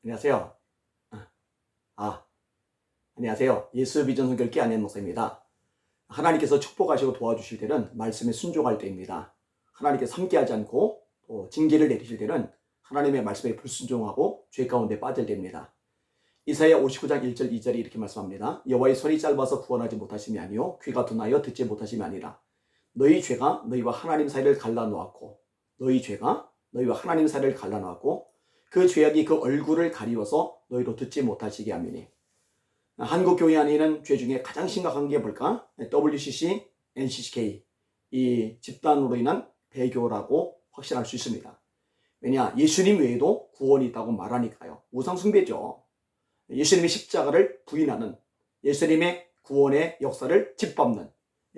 안녕하세요. 아, 안녕하세요. 예수 비전 선교회 안현 목사입니다. 하나님께서 축복하시고 도와주실 때는 말씀에 순종할 때입니다. 하나님께서 함께하지 않고 또 징계를 내리실 때는 하나님의 말씀에 불순종하고 죄 가운데 빠질 때입니다. 이사야 59장 1절 2절이 이렇게 말씀합니다. 여호와의 손이 짧아서 구원하지 못하심이 아니요 귀가 둔하여 듣지 못하심이 아니라 너희 죄가 너희와 하나님 사이를 갈라놓았고 너희 죄가 너희와 하나님 사이를 갈라놓았고 그 죄악이 그 얼굴을 가리워서 너희로 듣지 못하시게 함이니. 한국 교회 안에는 죄 중에 가장 심각한 게 뭘까? WCC, NCCK 이 집단으로 인한 배교라고 확신할 수 있습니다. 왜냐? 예수님 외에도 구원이 있다고 말하니까요. 우상 숭배죠. 예수님의 십자가를 부인하는, 예수님의 구원의 역사를 짓밟는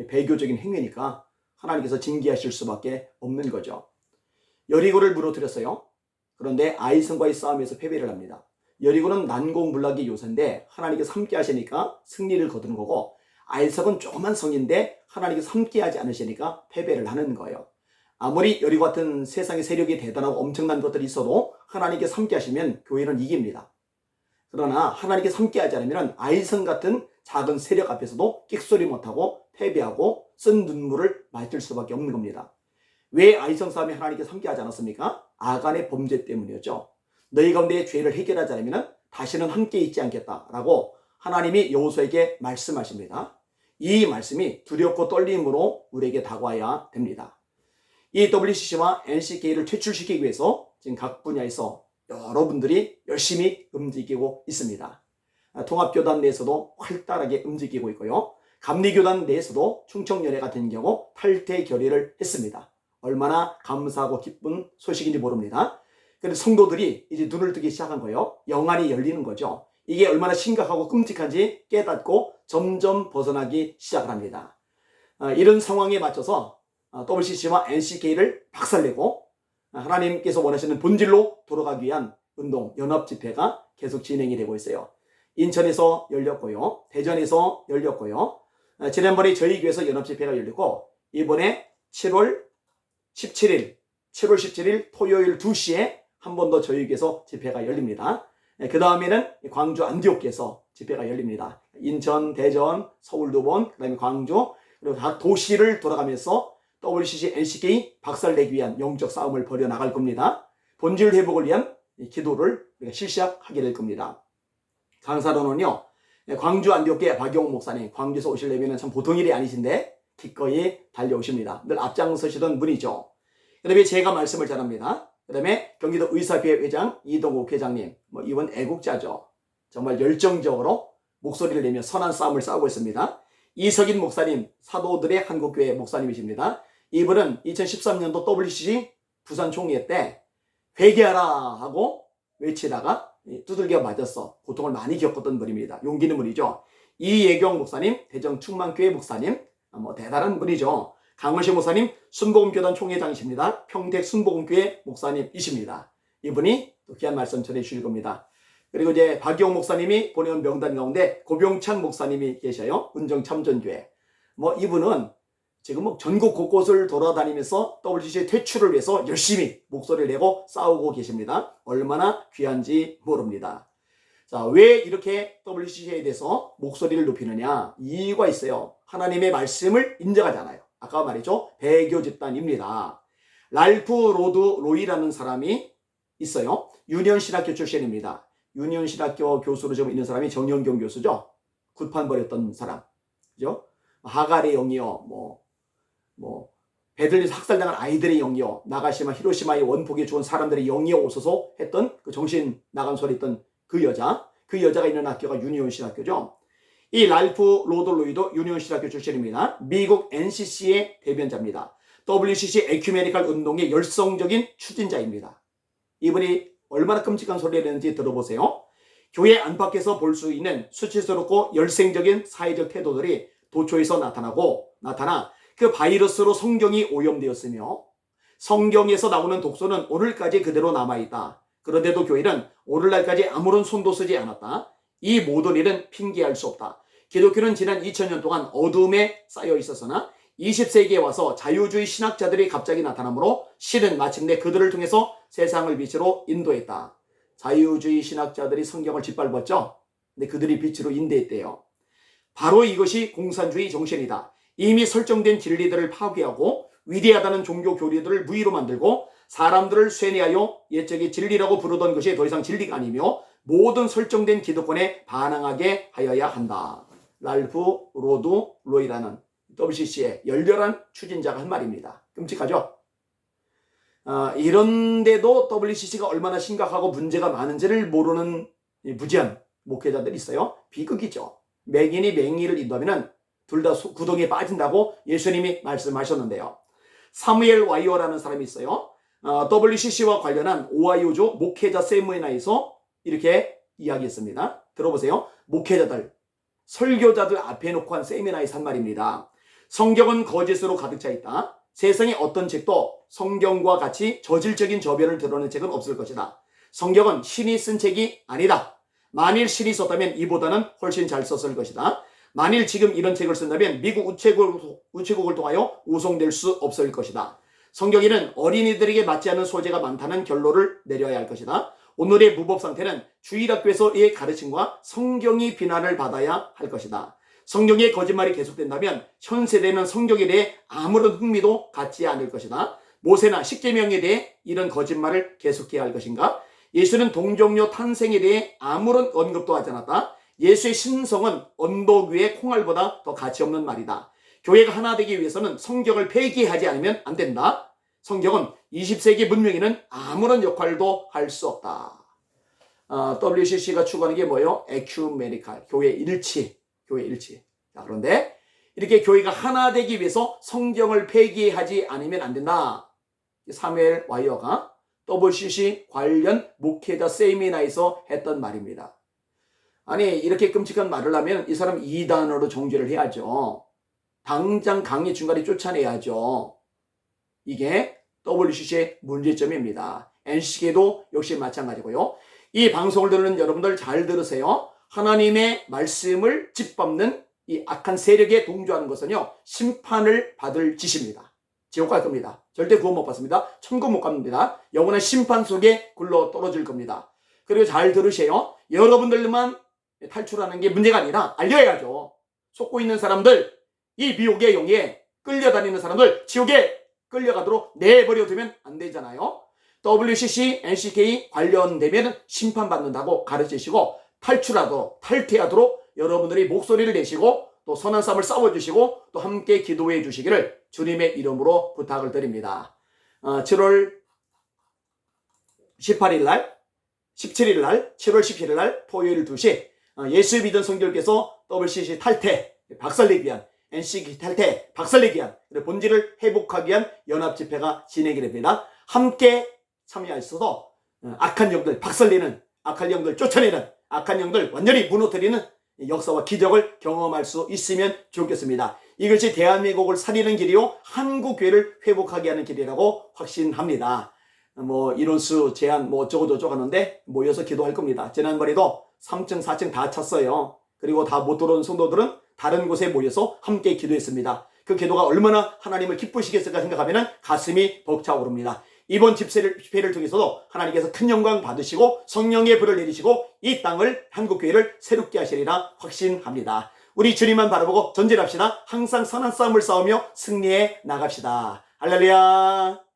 배교적인 행위니까 하나님께서 징계하실 수밖에 없는 거죠. 여리고를 무너뜨렸어요. 그런데 아이성과의 싸움에서 패배를 합니다. 여리고는 난공불락의 요새인데 하나님께서 함께 하시니까 승리를 거두는 거고, 아이성은 조그만 성인데 하나님께서 함께 하지 않으시니까 패배를 하는 거예요. 아무리 여리고 같은 세상의 세력이 대단하고 엄청난 것들이 있어도 하나님께서 함께 하시면 교회는 이깁니다. 그러나 하나님께서 함께 하지 않으면 아이성 같은 작은 세력 앞에서도 끽소리 못하고 패배하고 쓴 눈물을 맑을 수밖에 없는 겁니다. 왜 아이성 싸움에 하나님께서 함께 하지 않았습니까? 아간의 범죄 때문이었죠. 너희 가운데 죄를 해결하지 않으면 다시는 함께 있지 않겠다라고 하나님이 여호수아에게 말씀하십니다. 이 말씀이 두렵고 떨림으로 우리에게 다가와야 됩니다. 이 WCC와 NCK를 퇴출시키기 위해서 지금 각 분야에서 여러분들이 열심히 움직이고 있습니다. 통합교단 내에서도 활달하게 움직이고 있고요. 감리교단 내에서도 충청연회 같은 경우 탈퇴 결의를 했습니다. 얼마나 감사하고 기쁜 소식인지 모릅니다. 그런데 성도들이 이제 눈을 뜨기 시작한 거예요. 영안이 열리는 거죠. 이게 얼마나 심각하고 끔찍한지 깨닫고 점점 벗어나기 시작을 합니다. 이런 상황에 맞춰서 WCC와 NCK를 박살내고 하나님께서 원하시는 본질로 돌아가기 위한 운동, 연합집회가 계속 진행이 되고 있어요. 인천에서 열렸고요. 대전에서 열렸고요. 지난번에 저희 교회에서 연합집회가 열렸고, 이번에 7월 17일 토요일 2시에 한 번 더 저희 교회에서 집회가 열립니다. 그 다음에는 광주 안디옥에서 집회가 열립니다. 인천, 대전, 서울 2번, 그 다음에 광주, 그리고 각 도시를 돌아가면서 WCC, NCK 박살내기 위한 영적 싸움을 벌여나갈 겁니다. 본질 회복을 위한 기도를 우리가 실시하게 될 겁니다. 강사로는요, 광주 안디옥교회 박용호 목사님, 광주에서 오시려면 참 보통 일이 아니신데 기꺼이 달려오십니다. 늘 앞장서시던 분이죠. 그 다음에 제가 말씀을 잘합니다. 그 다음에 경기도 의사교회 회장 이동욱 회장님, 이번 애국자죠. 정말 열정적으로 목소리를 내며 선한 싸움을 싸우고 있습니다. 이석인 목사님, 사도들의 한국교회 목사님이십니다. 이분은 2013년도 WCC 부산 총회 때 회개하라 하고 외치다가 두들겨 맞았어. 고통을 많이 겪었던 분입니다. 용기 있는 분이죠. 이예경 목사님, 대전 충만교회 목사님, 대단한 분이죠. 강원시 목사님, 순복음교단 총회장이십니다. 평택 순복음교회 목사님이십니다. 이분이 또 귀한 말씀 전해주실 겁니다. 그리고 이제 박용 목사님이 보내온 명단 가운데 고병찬 목사님이 계셔요. 은정참전교회. 이분은 지금 전국 곳곳을 돌아다니면서 WCC 퇴출을 위해서 열심히 목소리를 내고 싸우고 계십니다. 얼마나 귀한지 모릅니다. 자, 왜 이렇게 WCC에 대해서 목소리를 높이느냐? 이유가 있어요. 하나님의 말씀을 인정하잖아요. 아까 말했죠. 배교 집단입니다. 랄프 로드 로이라는 사람이 있어요. 유니언신학교 출신입니다. 유니언신학교 교수로 지금 있는 사람이 정영경 교수죠. 굿판 버렸던 사람. 그죠? 하갈의 영이요. 베들리에서 학살당한 아이들의 영이요. 나가시마, 히로시마의 원폭에 죽은 사람들의 영이요 오소서 했던 그 정신 나간 소리 했던 그 여자가 있는 학교가 유니온신학교죠. 이 랄프 로드 로이도 유니온신학교 출신입니다. 미국 NCC의 대변자입니다. WCC 에큐메니컬 운동의 열성적인 추진자입니다. 이분이 얼마나 끔찍한 소리를 했는지 들어보세요. 교회 안팎에서 볼 수 있는 수치스럽고 열생적인 사회적 태도들이 도처에서 나타나 그 바이러스로 성경이 오염되었으며 성경에서 나오는 독소는 오늘까지 그대로 남아있다. 그런데도 교회는 오늘날까지 아무런 손도 쓰지 않았다. 이 모든 일은 핑계할 수 없다. 기독교는 지난 2000년 동안 어둠에 쌓여 있었으나 20세기에 와서 자유주의 신학자들이 갑자기 나타나므로 신은 마침내 그들을 통해서 세상을 빛으로 인도했다. 자유주의 신학자들이 성경을 짓밟았죠. 근데 그들이 빛으로 인도했대요. 바로 이것이 공산주의 정신이다. 이미 설정된 진리들을 파괴하고 위대하다는 종교 교리들을 무의로 만들고 사람들을 쇠뇌하여 옛적에 진리라고 부르던 것이 더 이상 진리가 아니며 모든 설정된 기득권에 반항하게 하여야 한다. 랄프 로드 로이라는 WCC의 열렬한 추진자가 한 말입니다. 끔찍하죠? 이런데도 WCC가 얼마나 심각하고 문제가 많은지를 모르는 무지한 목회자들이 있어요. 비극이죠. 맹인이 맹인을 인도하면 둘 다 구덩이에 빠진다고 예수님이 말씀하셨는데요. 사무엘 와이어라는 사람이 있어요. WCC와 관련한 오하이오주 목회자 세미나에서 이렇게 이야기했습니다. 들어보세요. 목회자들, 설교자들 앞에 놓고 한 세미나에서 한 말입니다. 성경은 거짓으로 가득 차 있다. 세상의 어떤 책도 성경과 같이 저질적인 저변을 드러낸 책은 없을 것이다. 성경은 신이 쓴 책이 아니다. 만일 신이 썼다면 이보다는 훨씬 잘 썼을 것이다. 만일 지금 이런 책을 쓴다면 미국 우체국을 통하여 우송될 수 없을 것이다. 성경에는 어린이들에게 맞지 않는 소재가 많다는 결론을 내려야 할 것이다. 오늘의 무법 상태는 주일학교에서의 가르침과 성경이 비난을 받아야 할 것이다. 성경의 거짓말이 계속된다면 현 세대는 성경에 대해 아무런 흥미도 갖지 않을 것이다. 모세나 십계명에 대해 이런 거짓말을 계속해야 할 것인가? 예수는 동정녀 탄생에 대해 아무런 언급도 하지 않았다. 예수의 신성은 언덕 위의 콩알보다 더 가치 없는 말이다. 교회가 하나 되기 위해서는 성경을 폐기하지 않으면 안 된다. 성경은 20세기 문명에는 아무런 역할도 할 수 없다. WCC가 추구하는 게 뭐예요? 에큐메니칼, 교회 일치. 자, 그런데 이렇게 교회가 하나 되기 위해서 성경을 폐기하지 않으면 안 된다. 사무엘 와이어가 WCC 관련 목회자 세미나에서 했던 말입니다. 아니, 이렇게 끔찍한 말을 하면 이 사람 이단으로 정죄를 해야죠. 당장 강의 중간에 쫓아내야죠. 이게 WCC의 문제점입니다. NCK도 역시 마찬가지고요. 이 방송을 듣는 여러분들 잘 들으세요. 하나님의 말씀을 짓밟는 이 악한 세력에 동조하는 것은요, 심판을 받을 짓입니다. 지옥 갈 겁니다. 절대 구원 못 받습니다. 천국 못 갑니다. 영원한 심판 속에 굴러 떨어질 겁니다. 그리고 잘 들으세요. 여러분들만 탈출하는 게 문제가 아니라 알려야죠. 속고 있는 사람들, 이 미혹의 영에 끌려다니는 사람들, 지옥에 끌려가도록 내버려두면 안 되잖아요. WCC, NCK 관련되면 심판받는다고 가르치시고 탈출하도록, 탈퇴하도록 여러분들이 목소리를 내시고 또 선한 싸움을 싸워주시고 또 함께 기도해 주시기를 주님의 이름으로 부탁을 드립니다. 7월 18일 날, 17일 날, 7월 17일 날 토요일 2시 예수 믿은 성결께서 WCC 탈퇴, 박살내기 위한 NCK 탈퇴, 박살내기 위한 본질을 회복하기 위한 연합집회가 진행이 됩니다. 함께 참여하셔서 악한 영들 박살내는, 악한 영들 쫓아내는, 악한 영들 완전히 무너뜨리는 역사와 기적을 경험할 수 있으면 좋겠습니다. 이것이 대한민국을 살리는 길이요, 한국교회를 회복하게 하는 길이라고 확신합니다. 인원수 제한 어쩌고 저쩌고 하는데 모여서 기도할 겁니다. 지난번에도 3층 4층 다 찼어요. 그리고 다 못 들어온 성도들은 다른 곳에 모여서 함께 기도했습니다. 그 기도가 얼마나 하나님을 기쁘시겠을까 생각하면 가슴이 벅차오릅니다. 이번 집회를 통해서도 하나님께서 큰 영광 받으시고 성령의 불을 내리시고 이 땅을, 한국교회를 새롭게 하시리라 확신합니다. 우리 주님만 바라보고 전진합시다. 항상 선한 싸움을 싸우며 승리해 나갑시다. 할렐루야.